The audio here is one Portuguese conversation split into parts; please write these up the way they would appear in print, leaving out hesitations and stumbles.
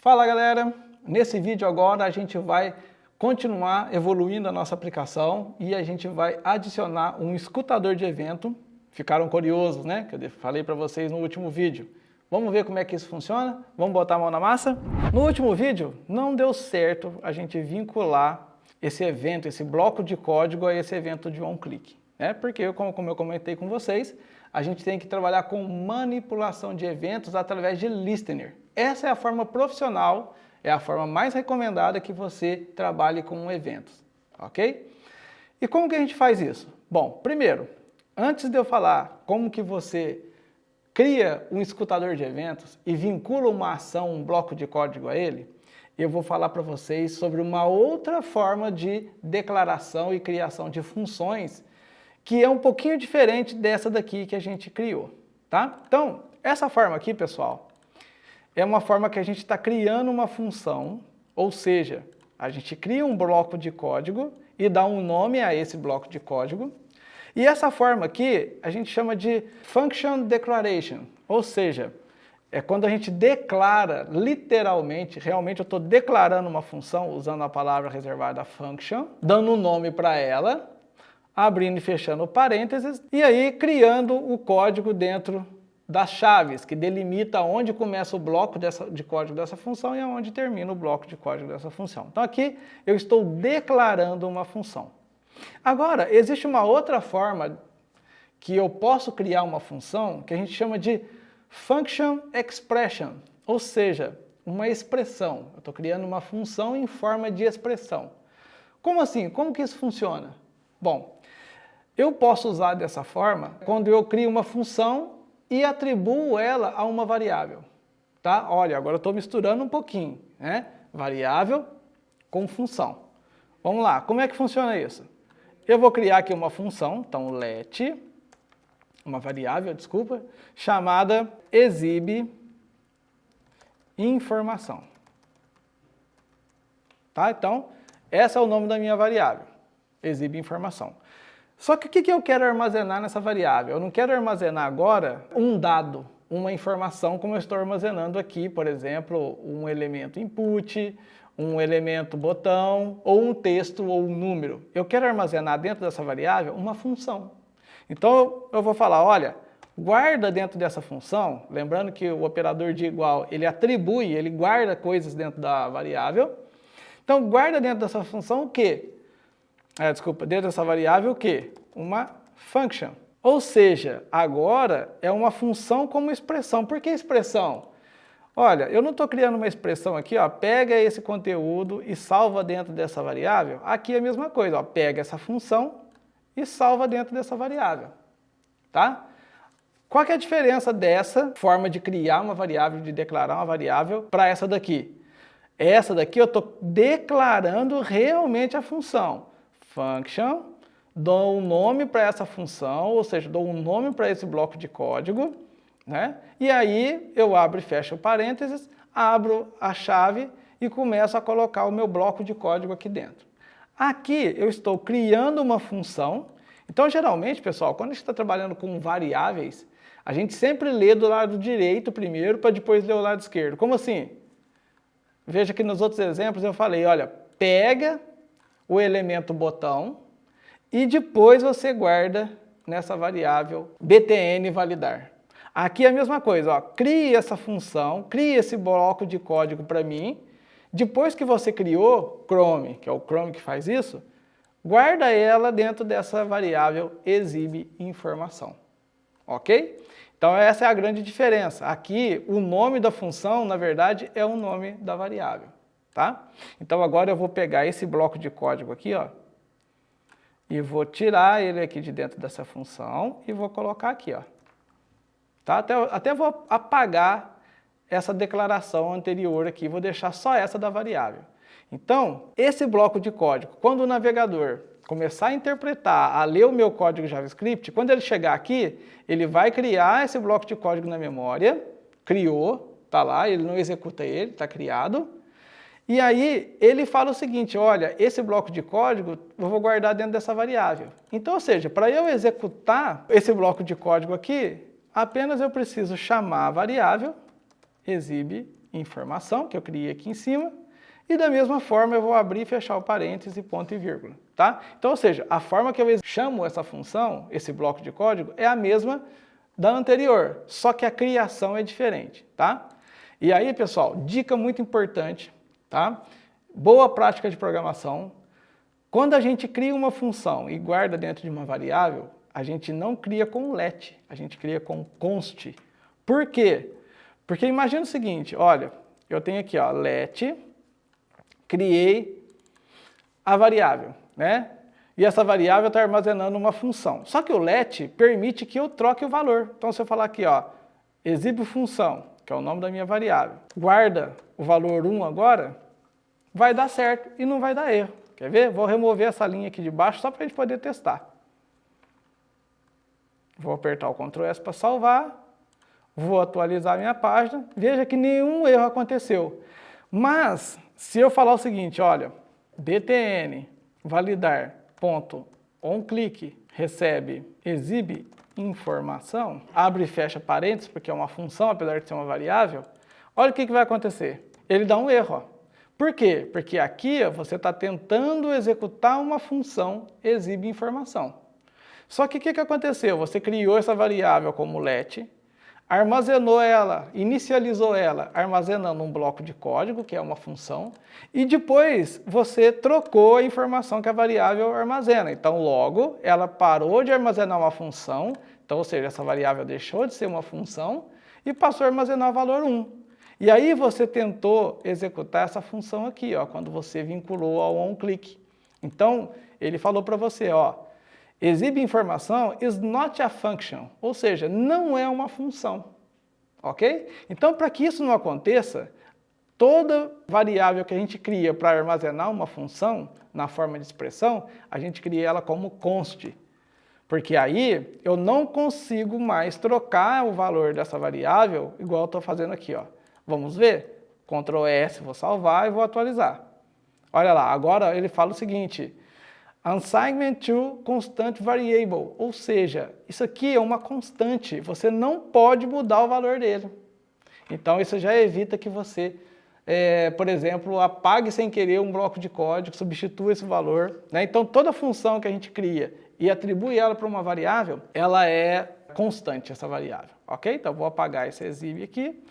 Fala galera, nesse vídeo agora a gente vai continuar evoluindo a nossa aplicação e a gente vai adicionar um escutador de evento. Ficaram curiosos, né? Que eu falei para vocês no último vídeo. Vamos ver como é que isso funciona? Vamos botar a mão na massa? No último vídeo não deu certo a gente vincular esse evento, esse bloco de código a esse evento de onClick, né? Porque, como eu comentei com vocês, a gente tem que trabalhar com manipulação de eventos através de listener. Essa é a forma profissional, é a forma mais recomendada que você trabalhe com eventos, ok? E como que a gente faz isso? Bom, primeiro, antes de eu falar como que você cria um escutador de eventos e vincula uma ação, um bloco de código a ele, eu vou falar para vocês sobre uma outra forma de declaração e criação de funções que é um pouquinho diferente dessa daqui que a gente criou, tá? Então, essa forma aqui, pessoal, é uma forma que a gente está criando uma função, ou seja, a gente cria um bloco de código e dá um nome a esse bloco de código. E essa forma aqui a gente chama de Function Declaration, ou seja, é quando a gente declara literalmente, realmente eu estou declarando uma função usando a palavra reservada function, dando um nome para ela, abrindo e fechando parênteses, e aí criando o código dentro das chaves, que delimita onde começa o bloco de código dessa função e onde termina o bloco de código dessa função. Então aqui eu estou declarando uma função. Agora, existe uma outra forma que eu posso criar uma função que a gente chama de Function Expression, ou seja, uma expressão. Eu estou criando uma função em forma de expressão. Como assim? Como que isso funciona? Bom, eu posso usar dessa forma quando eu crio uma função e atribuo ela a uma variável, tá? Olha, agora eu estou misturando um pouquinho, né? Variável com função. Vamos lá, como é que funciona isso? Eu vou criar aqui uma função, então let, uma variável, desculpa, chamada exibe informação. Tá? Então, esse é o nome da minha variável, exibe informação. Só que o que eu quero armazenar nessa variável? Eu não quero armazenar agora um dado, uma informação, como eu estou armazenando aqui, por exemplo, um elemento input, um elemento botão, ou um texto, ou um número. Eu quero armazenar dentro dessa variável uma função. Então eu vou falar, olha, guarda dentro dessa função, lembrando que o operador de igual, ele atribui, ele guarda coisas dentro da variável. Então guarda dentro dessa função o quê? Dentro dessa variável o quê? Uma function. Ou seja, agora é uma função como expressão. Por que expressão? Olha, eu não estou criando uma expressão aqui, ó, pega esse conteúdo e salva dentro dessa variável. Aqui é a mesma coisa, ó, pega essa função e salva dentro dessa variável. Tá? Qual que é a diferença dessa forma de criar uma variável, de declarar uma variável, para essa daqui? Essa daqui eu estou declarando realmente a função. Function, dou um nome para essa função, ou seja, dou um nome para esse bloco de código, né? E aí eu abro e fecho parênteses, abro a chave e começo a colocar o meu bloco de código aqui dentro. Aqui eu estou criando uma função. Então, geralmente, pessoal, quando a gente está trabalhando com variáveis, a gente sempre lê do lado direito primeiro para depois ler o lado esquerdo. Como assim? Veja que nos outros exemplos eu falei, olha, pega o elemento botão e depois você guarda nessa variável btn validar. Aqui é a mesma coisa, ó, crie essa função, crie esse bloco de código para mim. Depois que você criou Chrome, que é o Chrome que faz isso, guarda ela dentro dessa variável exibe informação. Ok? Então essa é a grande diferença. Aqui o nome da função, na verdade, é o nome da variável. Tá? Então agora eu vou pegar esse bloco de código aqui, ó, e vou tirar ele aqui de dentro dessa função e vou colocar aqui, ó. Tá? Até vou apagar essa declaração anterior aqui, vou deixar só essa da variável. Então, esse bloco de código, quando o navegador começar a interpretar, a ler o meu código JavaScript, quando ele chegar aqui, ele vai criar esse bloco de código na memória, criou, tá lá, ele não executa ele, tá criado. E aí ele fala o seguinte, olha, esse bloco de código eu vou guardar dentro dessa variável. Então, ou seja, para eu executar esse bloco de código aqui, apenas eu preciso chamar a variável exibe informação, que eu criei aqui em cima, e da mesma forma eu vou abrir e fechar o parêntese, ponto e vírgula, tá? Então, ou seja, a forma que eu chamo essa função, esse bloco de código, é a mesma da anterior, só que a criação é diferente, tá? E aí, pessoal, dica muito importante, tá? Boa prática de programação. Quando a gente cria uma função e guarda dentro de uma variável, a gente não cria com let, a gente cria com const. Por quê? Porque imagina o seguinte, olha, eu tenho aqui, ó, let, criei a variável, né? E essa variável está armazenando uma função. Só que o let permite que eu troque o valor. Então, se eu falar aqui, ó, exibe função, que é o nome da minha variável, guarda o valor 1 agora, vai dar certo e não vai dar erro. Quer ver? Vou remover essa linha aqui de baixo só para a gente poder testar. Vou apertar o Ctrl S para salvar. Vou atualizar a minha página. Veja que nenhum erro aconteceu. Mas, se eu falar o seguinte, olha, btn validar ponto onClick recebe exibe informação, abre e fecha parênteses, porque é uma função, apesar de ser uma variável, olha o que vai acontecer. Ele dá um erro, ó. Por quê? Porque aqui ó, você está tentando executar uma função exibe informação. Só que o que aconteceu? Você criou essa variável como let, armazenou ela, inicializou ela, armazenando um bloco de código, que é uma função, e depois você trocou a informação que a variável armazena. Então, logo, ela parou de armazenar uma função, então, ou seja, essa variável deixou de ser uma função e passou a armazenar o valor 1. E aí você tentou executar essa função aqui, ó, quando você vinculou ao onClick. Então, ele falou para você, ó, exibe informação is not a function, ou seja, não é uma função, ok? Então, para que isso não aconteça, toda variável que a gente cria para armazenar uma função na forma de expressão, a gente cria ela como const, porque aí eu não consigo mais trocar o valor dessa variável igual eu estou fazendo aqui, ó. Vamos ver? Ctrl S, vou salvar e vou atualizar. Olha lá, agora ele fala o seguinte, assignment to constant variable, ou seja, isso aqui é uma constante, você não pode mudar o valor dele. Então isso já evita que você, por exemplo, apague sem querer um bloco de código, substitua esse valor, né? Então toda função que a gente cria e atribui ela para uma variável, ela é constante, essa variável, ok? Então vou apagar esse exibe aqui,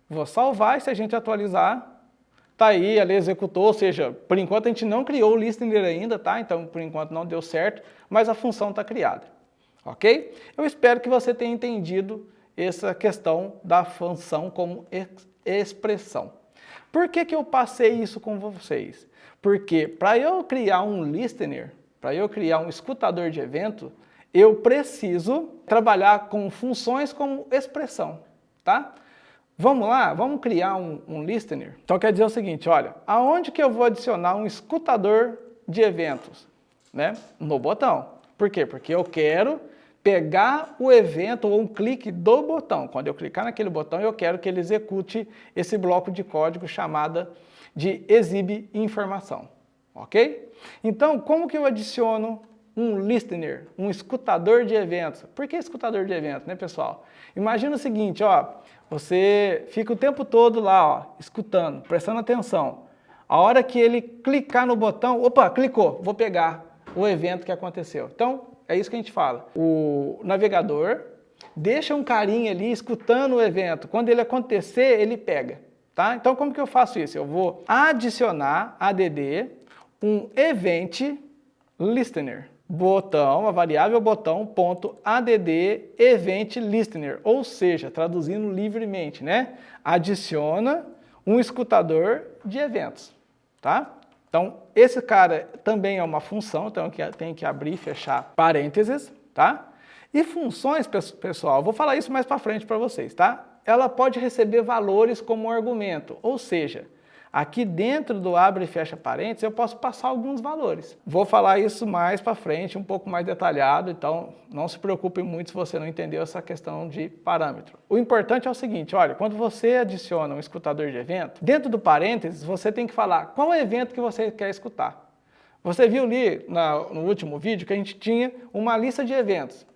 vou salvar e se a gente atualizar, tá aí, ela executou, ou seja, por enquanto a gente não criou o listener ainda, tá? Então, por enquanto não deu certo, mas a função está criada, ok? Eu espero que você tenha entendido essa questão da função como expressão. Por que eu passei isso com vocês? Porque para eu criar um listener, para eu criar um escutador de evento, eu preciso trabalhar com funções como expressão, tá? Vamos lá, vamos criar um listener. Então quer dizer o seguinte, olha, aonde que eu vou adicionar um escutador de eventos? Né? No botão. Por quê? Porque eu quero pegar o evento ou um clique do botão. Quando eu clicar naquele botão, eu quero que ele execute esse bloco de código chamado de exibe informação. Ok? Então, como que eu adiciono um listener, um escutador de eventos? Por que escutador de eventos, né, pessoal? Imagina o seguinte, ó, você fica o tempo todo lá, ó, escutando, prestando atenção. A hora que ele clicar no botão, opa, clicou, vou pegar o evento que aconteceu. Então, é isso que a gente fala. O navegador deixa um carinha ali escutando o evento. Quando ele acontecer, ele pega. Tá? Então, como que eu faço isso? Eu vou adicionar, add, um event listener. Botão, a variável botão, ponto, add, event listener, ou seja, traduzindo livremente, né? Adiciona um escutador de eventos, tá? Então, esse cara também é uma função, então eu tenho que abrir e fechar parênteses, tá? E funções, pessoal, vou falar isso mais para frente para vocês, tá? Ela pode receber valores como argumento, ou seja, aqui dentro do abre e fecha parênteses, eu posso passar alguns valores. Vou falar isso mais para frente, um pouco mais detalhado, então não se preocupe muito se você não entendeu essa questão de parâmetro. O importante é o seguinte, olha, quando você adiciona um escutador de evento, dentro do parênteses você tem que falar qual é o evento que você quer escutar. Você viu ali no último vídeo que a gente tinha uma lista de eventos,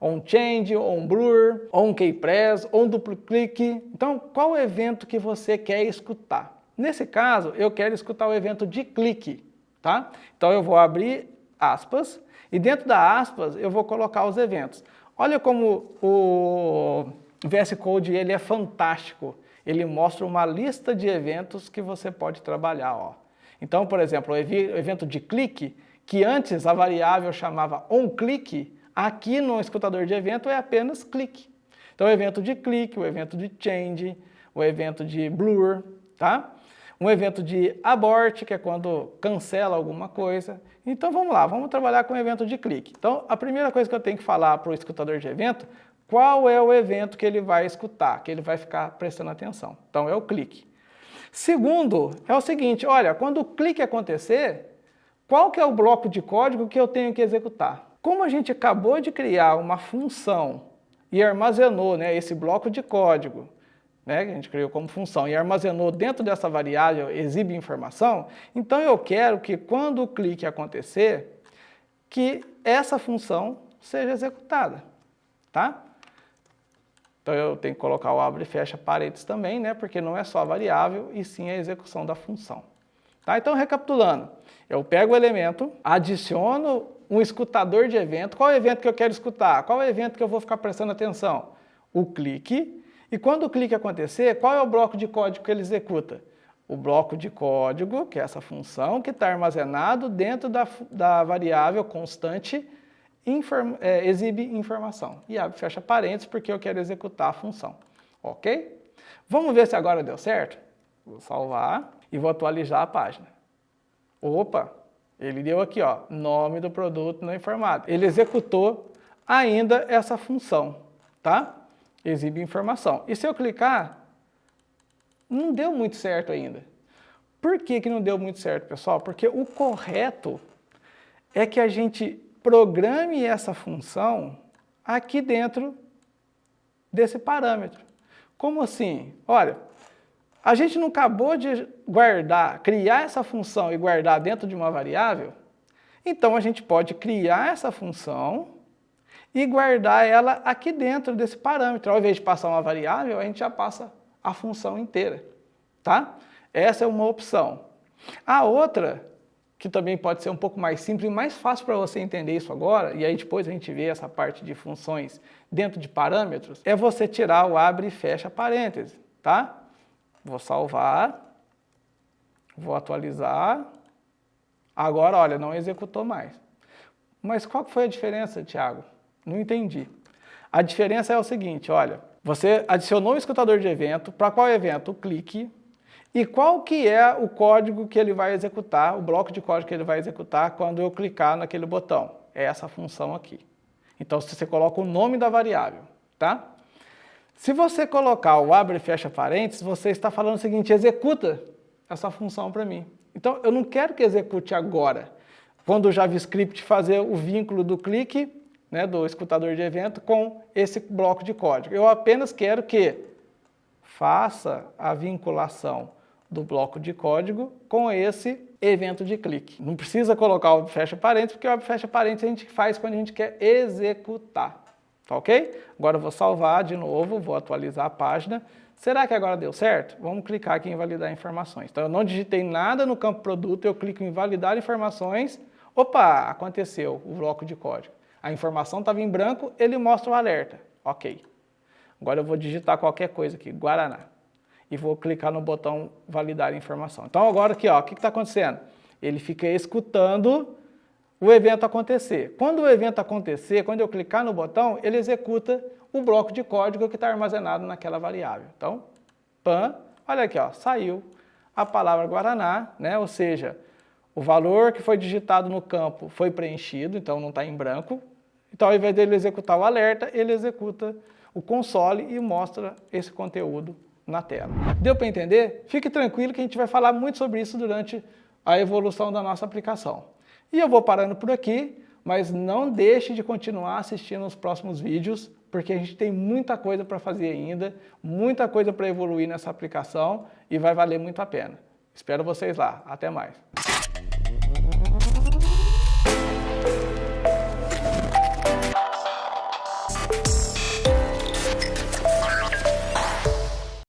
ou um change, ou um blur, ou um keypress, ou um duplo clique. Então, qual o evento que você quer escutar? Nesse caso, eu quero escutar o evento de clique, tá? Então, eu vou abrir aspas, e dentro da aspas, eu vou colocar os eventos. Olha como o VS Code ele é fantástico. Ele mostra uma lista de eventos que você pode trabalhar, ó. Então, por exemplo, o evento de clique, que antes a variável chamava onClick, aqui no escutador de evento é apenas clique. Então, o evento de clique, o evento de change, o evento de blur, tá? Um evento de abort, que é quando cancela alguma coisa. Então, vamos lá, vamos trabalhar com o evento de clique. Então, a primeira coisa que eu tenho que falar para o escutador de evento, qual é o evento que ele vai escutar, que ele vai ficar prestando atenção. Então, é o clique. Segundo, é o seguinte, olha, quando o clique acontecer, qual que é o bloco de código que eu tenho que executar? Como a gente acabou de criar uma função e armazenou, né, esse bloco de código, né, que a gente criou como função, e armazenou dentro dessa variável exibe informação, então eu quero que quando o clique acontecer, que essa função seja executada, tá? Então, eu tenho que colocar o abre e fecha parênteses também, né? Porque não é só a variável, e sim a execução da função. Tá? Então, recapitulando, eu pego o elemento, adiciono um escutador de evento. Qual é o evento que eu quero escutar? Qual é o evento que eu vou ficar prestando atenção? O clique. E quando o clique acontecer, qual é o bloco de código que ele executa? O bloco de código, que é essa função, que está armazenado dentro da variável constante exibe informação. E abre e fecha parênteses porque eu quero executar a função. Ok? Vamos ver se agora deu certo? Vou salvar e vou atualizar a página. Opa! Ele deu aqui, ó, nome do produto não informado. Ele executou ainda essa função, tá? Exibe informação. E se eu clicar, não deu muito certo ainda. Por que que não deu muito certo, pessoal? Porque o correto é que a gente programe essa função aqui dentro desse parâmetro. Como assim? Olha, a gente não acabou de criar essa função e guardar dentro de uma variável? Então, a gente pode criar essa função e guardar ela aqui dentro desse parâmetro. Ao invés de passar uma variável, a gente já passa a função inteira, tá? Essa é uma opção. A outra, que também pode ser um pouco mais simples e mais fácil para você entender isso agora, e aí depois a gente vê essa parte de funções dentro de parâmetros, é você tirar o abre e fecha parênteses, tá? Vou salvar, vou atualizar, agora, olha, não executou mais. Mas qual que foi a diferença, Thiago? Não entendi. A diferença é o seguinte, olha, você adicionou um escutador de evento, para qual evento? O clique. E qual que é o código que ele vai executar, o bloco de código que ele vai executar quando eu clicar naquele botão? É essa função aqui. Então, você coloca o nome da variável, tá? Se você colocar o abre e fecha parênteses, você está falando o seguinte, executa essa função para mim. Então, eu não quero que execute agora, quando o JavaScript fazer o vínculo do clique, né, do escutador de evento, com esse bloco de código. Eu apenas quero que faça a vinculação do bloco de código com esse evento de clique. Não precisa colocar o fecha parênteses, porque o fecha parênteses a gente faz quando a gente quer executar. Tá ok? Agora eu vou salvar de novo, vou atualizar a página. Será que agora deu certo? Vamos clicar aqui em validar informações. Então eu não digitei nada no campo produto, eu clico em validar informações. Opa, aconteceu o bloco de código. A informação estava em branco, ele mostra o alerta. Ok. Agora eu vou digitar qualquer coisa aqui, Guaraná. E vou clicar no botão validar informação. Então agora aqui, ó, o que está acontecendo? Ele fica escutando o evento acontecer. Quando o evento acontecer, quando eu clicar no botão, ele executa o bloco de código que está armazenado naquela variável. Então, olha aqui, ó, saiu a palavra Guaraná, né? Ou seja, o valor que foi digitado no campo foi preenchido, então não está em branco. Então, ao invés dele executar o alerta, ele executa o console e mostra esse conteúdo na tela. Deu para entender? Fique tranquilo que a gente vai falar muito sobre isso durante a evolução da nossa aplicação. E eu vou parando por aqui, mas não deixe de continuar assistindo os próximos vídeos, porque a gente tem muita coisa para fazer ainda, muita coisa para evoluir nessa aplicação e vai valer muito a pena. Espero vocês lá. Até mais.